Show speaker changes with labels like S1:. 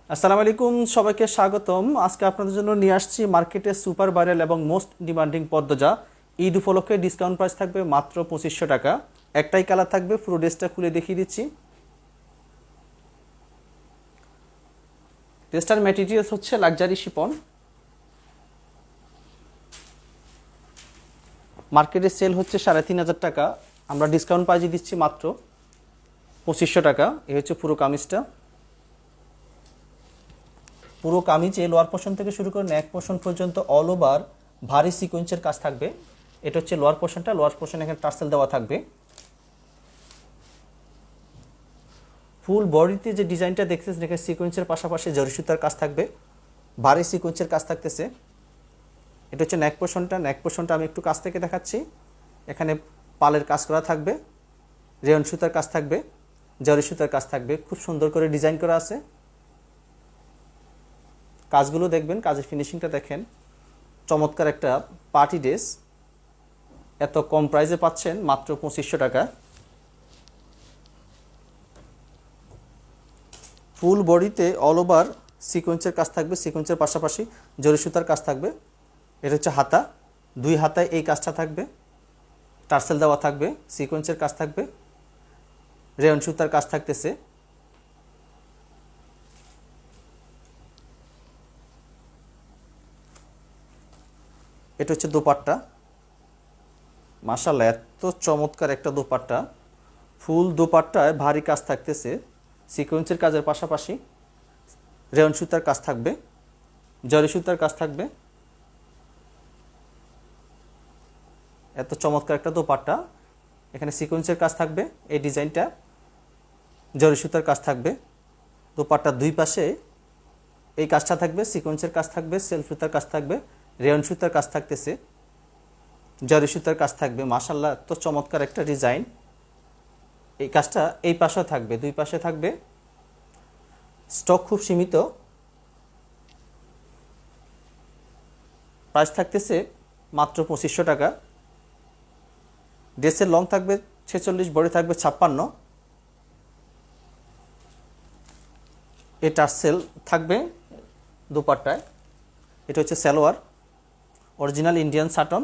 S1: আসসালামু আলাইকুম, সবাইকে স্বাগতম। আজকে আপনাদের জন্য নিয়ে আসছি মার্কেটে সুপার ভাইরাল এবং মোস্ট ডিমান্ডিং পর্দা। ঈদ উপলক্ষে ডিসকাউন্ট প্রাইস থাকবে মাত্র 2500 টাকা। একটাই কালার থাকবে, পুরো ড্রেসটা খুলে দেখিয়ে দিচ্ছি। ড্রেসটার ম্যাটেরিয়ালস হচ্ছে লাক্সারি শিপন। মার্কেটে সেল হচ্ছে 3500 টাকা, আমরা ডিসকাউন্ট প্রাইসে দিচ্ছি মাত্র 2500 টাকা। এই হচ্ছে পুরো কামিজটা। পুরো কামিজে লোয়ার পোর্শন থেকে শুরু করে নেক পোর্শন পর্যন্ত অল ওভার ভারী সিকোয়েন্সের কাজ থাকবে। এটা হচ্ছে লোয়ার পোর্শনটা। লোয়ার পোর্শন এখানে টার্সেল দেওয়া থাকবে। ফুল বডিতে যে ডিজাইনটা দেখতেছেন এখানে সিকোয়েন্সের পাশাপাশি জরি সুতার কাজ থাকবে, ভারী সিকোয়েন্সের কাজ থাকতেছে। এটা হচ্ছে নেক পোর্শনটা। নেক পোর্শনটা আমি একটু কাছ থেকে দেখাচ্ছি। এখানে পালের কাজ করা থাকবে, রেয়ন সুতার কাজ থাকবে, জরি সুতার কাজ থাকবে। খুব সুন্দর করে ডিজাইন করা আছে। কাজগুলো দেখবেন, কাজের ফিনিশিংটা দেখেন। চমৎকার একটা পার্টি ড্রেস এত কম প্রাইসে পাচ্ছেন মাত্র 2500 টাকা। ফুল বডিতে অল ওভার সিকোয়েন্সের কাজ থাকবে, সিকোয়েন্সের পাশাপাশি জরি সুতার কাজ থাকবে। এটা হচ্ছে হাতা, দুই হাতায় এই কাজটা থাকবে। টার্সেল দেওয়া থাকবে, সিকোয়েন্সের কাজ থাকবে, রেয়ন সুতার কাজ থাকতেছে। এটা হচ্ছে দোপাট্টা। মাশাআল্লাহ, এত চমৎকার একটা দোপাট্টা। ফুল দোপাট্টায় ভারী কাজ থাকতেছে, সিকোয়েন্সের কাজের পাশাপাশি রেয়ন সুতার কাজ থাকবে, জরি সুতার কাজ থাকবে। এত চমৎকার একটা দোপাট্টা। এখানে সিকোয়েন্সের কাজ থাকবে, এই ডিজাইনটা জরি সুতার কাজ থাকবে। দোপাট্টার দুই পাশে এই কাজটা থাকবে, সিকোয়েন্সের কাজ থাকবে, সেলফ সুতার কাজ থাকবে, রেয়ন সুতার কাজ থাকতেছে, জরি সুতার কাজ থাকবে। মাশাআল্লাহ, এত চমৎকার একটা ডিজাইন। এই কাজটা এই পাশেও থাকবে, দুই পাশে থাকবে। স্টক খুব সীমিত। প্রাইস থাকতেছে মাত্র 2500 টাকা। ড্রেসের লং থাকবে 46, বডি থাকবে 56। এই টার্সেল থাকবে দোপাট্টায়। এটা হচ্ছে সালোয়ার, অরিজিনাল ইন্ডিয়ান সাটন।